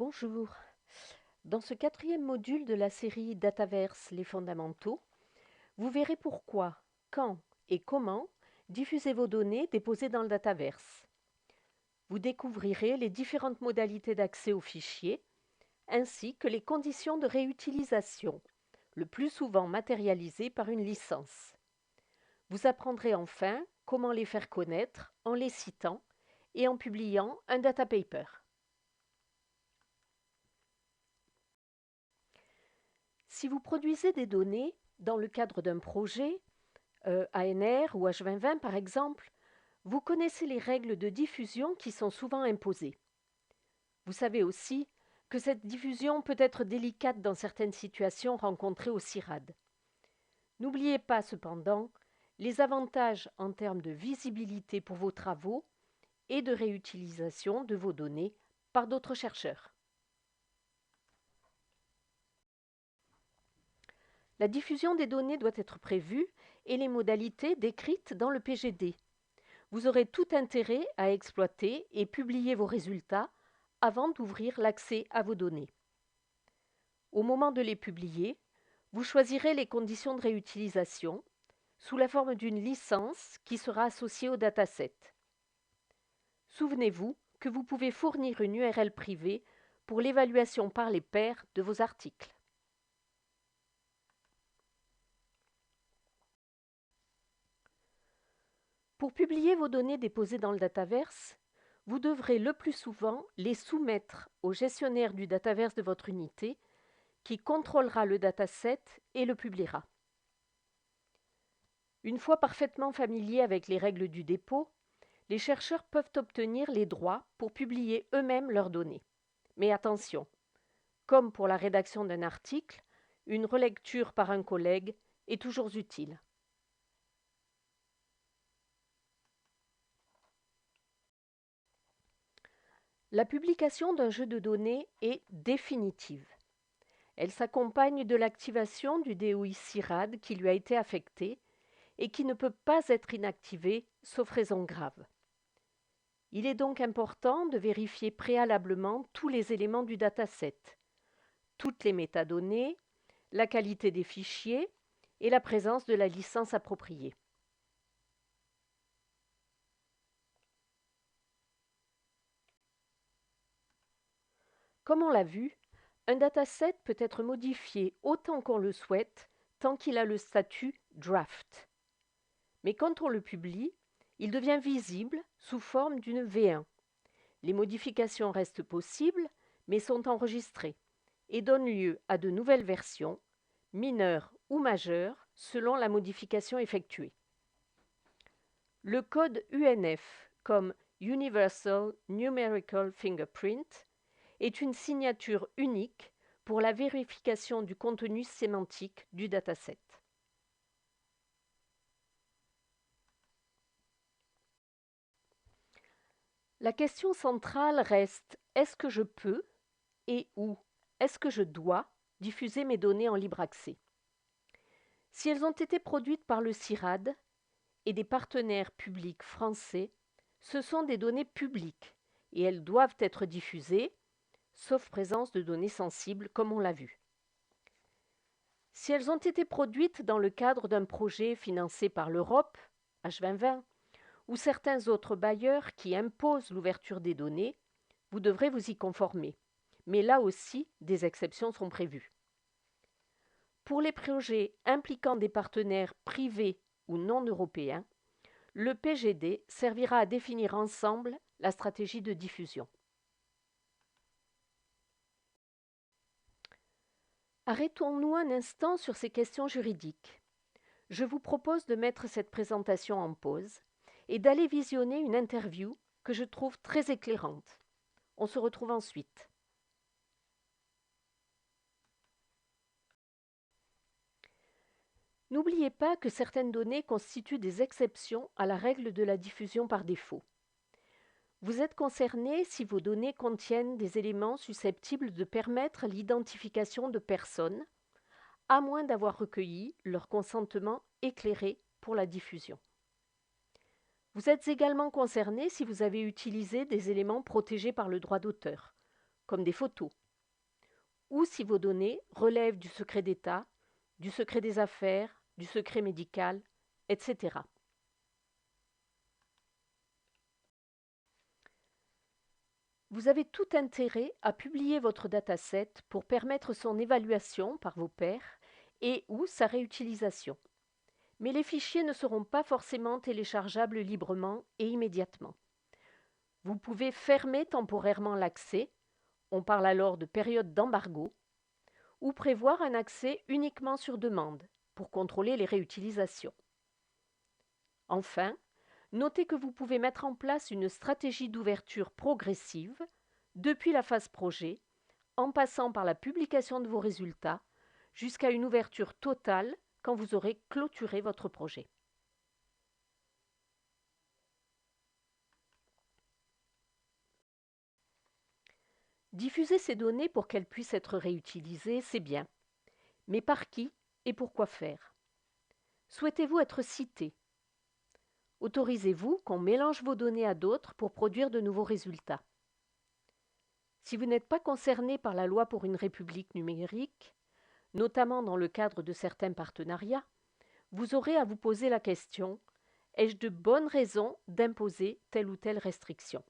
Bonjour. Dans ce quatrième module de la série Dataverse, les fondamentaux, vous verrez pourquoi, quand et comment diffuser vos données déposées dans le Dataverse. Vous découvrirez les différentes modalités d'accès aux fichiers, ainsi que les conditions de réutilisation, le plus souvent matérialisées par une licence. Vous apprendrez enfin comment les faire connaître en les citant et en publiant un data paper. Si vous produisez des données dans le cadre d'un projet, ANR ou H2020 par exemple, vous connaissez les règles de diffusion qui sont souvent imposées. Vous savez aussi que cette diffusion peut être délicate dans certaines situations rencontrées au CIRAD. N'oubliez pas cependant les avantages en termes de visibilité pour vos travaux et de réutilisation de vos données par d'autres chercheurs. La diffusion des données doit être prévue et les modalités décrites dans le PGD. Vous aurez tout intérêt à exploiter et publier vos résultats avant d'ouvrir l'accès à vos données. Au moment de les publier, vous choisirez les conditions de réutilisation sous la forme d'une licence qui sera associée au dataset. Souvenez-vous que vous pouvez fournir une URL privée pour l'évaluation par les pairs de vos articles. Pour publier vos données déposées dans le Dataverse, vous devrez le plus souvent les soumettre au gestionnaire du Dataverse de votre unité qui contrôlera le dataset et le publiera. Une fois parfaitement familiers avec les règles du dépôt, les chercheurs peuvent obtenir les droits pour publier eux-mêmes leurs données. Mais attention, comme pour la rédaction d'un article, une relecture par un collègue est toujours utile. La publication d'un jeu de données est définitive. Elle s'accompagne de l'activation du DOI CIRAD qui lui a été affecté et qui ne peut pas être inactivé sauf raison grave. Il est donc important de vérifier préalablement tous les éléments du dataset, toutes les métadonnées, la qualité des fichiers et la présence de la licence appropriée. Comme on l'a vu, un dataset peut être modifié autant qu'on le souhaite tant qu'il a le statut draft. Mais quand on le publie, il devient visible sous forme d'une V1. Les modifications restent possibles, mais sont enregistrées et donnent lieu à de nouvelles versions, mineures ou majeures, selon la modification effectuée. Le code UNF, comme Universal Numerical Fingerprint, est une signature unique pour la vérification du contenu sémantique du dataset. La question centrale reste: est-ce que je peux et ou est-ce que je dois diffuser mes données en libre accès? Si elles ont été produites par le CIRAD et des partenaires publics français, ce sont des données publiques et elles doivent être diffusées, sauf présence de données sensibles comme on l'a vu. Si elles ont été produites dans le cadre d'un projet financé par l'Europe, H2020, ou certains autres bailleurs qui imposent l'ouverture des données, vous devrez vous y conformer. Mais là aussi, des exceptions sont prévues. Pour les projets impliquant des partenaires privés ou non européens, le PGD servira à définir ensemble la stratégie de diffusion. Arrêtons-nous un instant sur ces questions juridiques. Je vous propose de mettre cette présentation en pause et d'aller visionner une interview que je trouve très éclairante. On se retrouve ensuite. N'oubliez pas que certaines données constituent des exceptions à la règle de la diffusion par défaut. Vous êtes concerné si vos données contiennent des éléments susceptibles de permettre l'identification de personnes, à moins d'avoir recueilli leur consentement éclairé pour la diffusion. Vous êtes également concerné si vous avez utilisé des éléments protégés par le droit d'auteur, comme des photos, ou si vos données relèvent du secret d'État, du secret des affaires, du secret médical, etc. Vous avez tout intérêt à publier votre dataset pour permettre son évaluation par vos pairs et ou sa réutilisation. Mais les fichiers ne seront pas forcément téléchargeables librement et immédiatement. Vous pouvez fermer temporairement l'accès, on parle alors de période d'embargo, ou prévoir un accès uniquement sur demande pour contrôler les réutilisations. Enfin, notez que vous pouvez mettre en place une stratégie d'ouverture progressive depuis la phase projet, en passant par la publication de vos résultats, jusqu'à une ouverture totale quand vous aurez clôturé votre projet. Diffuser ces données pour qu'elles puissent être réutilisées, c'est bien. Mais par qui et pour quoi faire? Souhaitez-vous être cité? Autorisez-vous qu'on mélange vos données à d'autres pour produire de nouveaux résultats? Si vous n'êtes pas concerné par la loi pour une république numérique, notamment dans le cadre de certains partenariats, vous aurez à vous poser la question: ai-je de bonnes raisons d'imposer telle ou telle restriction?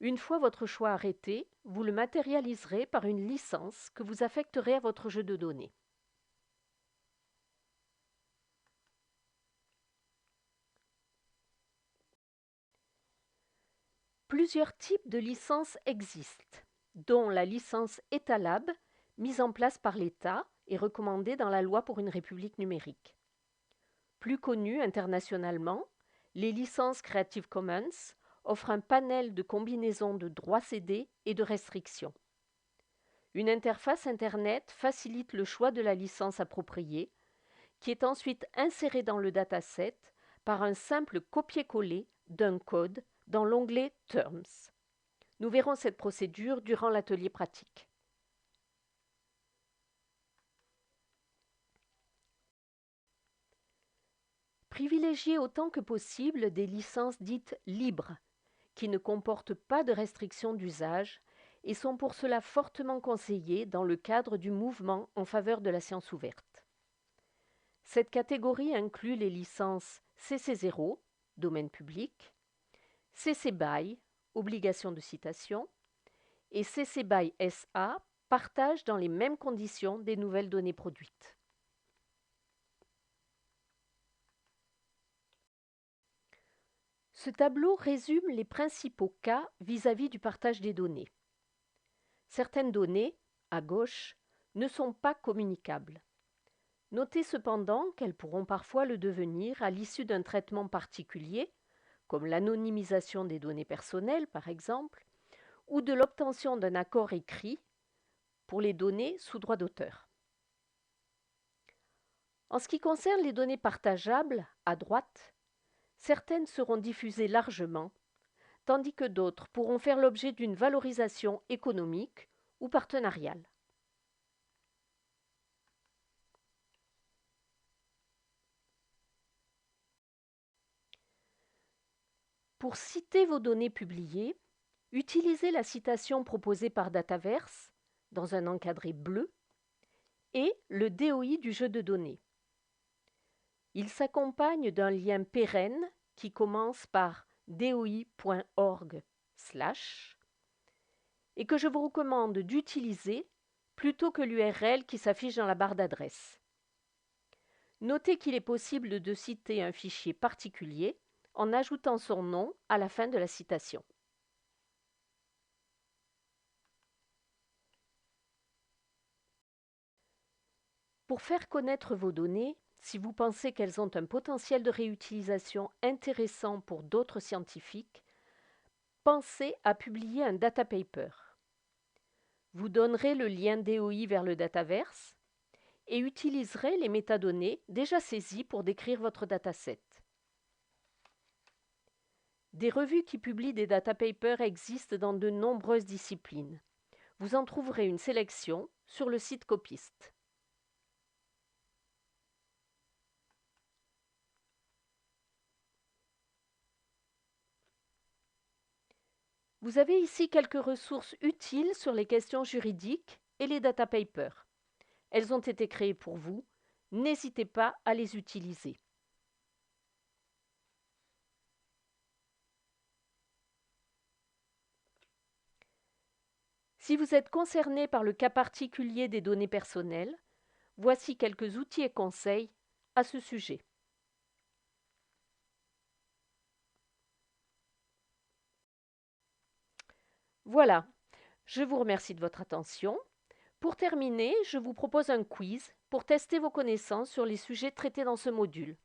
Une fois votre choix arrêté, vous le matérialiserez par une licence que vous affecterez à votre jeu de données. Plusieurs types de licences existent, dont la licence Etalab, mise en place par l'État et recommandée dans la loi pour une république numérique. Plus connues internationalement, les licences Creative Commons offrent un panel de combinaisons de droits cédés et de restrictions. Une interface Internet facilite le choix de la licence appropriée, qui est ensuite insérée dans le dataset par un simple copier-coller d'un code dans l'onglet Terms. Nous verrons cette procédure durant l'atelier pratique. Privilégiez autant que possible des licences dites libres, qui ne comportent pas de restrictions d'usage et sont pour cela fortement conseillées dans le cadre du mouvement en faveur de la science ouverte. Cette catégorie inclut les licences CC0, domaine public, CC BY, obligation de citation, et CC BY SA, partage dans les mêmes conditions des nouvelles données produites. Ce tableau résume les principaux cas vis-à-vis du partage des données. Certaines données, à gauche, ne sont pas communicables. Notez cependant qu'elles pourront parfois le devenir à l'issue d'un traitement particulier, comme l'anonymisation des données personnelles par exemple, ou de l'obtention d'un accord écrit pour les données sous droit d'auteur. En ce qui concerne les données partageables, à droite, certaines seront diffusées largement, tandis que d'autres pourront faire l'objet d'une valorisation économique ou partenariale. Pour citer vos données publiées, utilisez la citation proposée par Dataverse dans un encadré bleu et le DOI du jeu de données. Il s'accompagne d'un lien pérenne qui commence par doi.org/ et que je vous recommande d'utiliser plutôt que l'URL qui s'affiche dans la barre d'adresse. Notez qu'il est possible de citer un fichier particulier en ajoutant son nom à la fin de la citation. Pour faire connaître vos données, si vous pensez qu'elles ont un potentiel de réutilisation intéressant pour d'autres scientifiques, pensez à publier un data paper. Vous donnerez le lien DOI vers le Dataverse et utiliserez les métadonnées déjà saisies pour décrire votre dataset. Des revues qui publient des data papers existent dans de nombreuses disciplines. Vous en trouverez une sélection sur le site Copiste. Vous avez ici quelques ressources utiles sur les questions juridiques et les data papers. Elles ont été créées pour vous. N'hésitez pas à les utiliser. Si vous êtes concerné par le cas particulier des données personnelles, voici quelques outils et conseils à ce sujet. Voilà, je vous remercie de votre attention. Pour terminer, je vous propose un quiz pour tester vos connaissances sur les sujets traités dans ce module.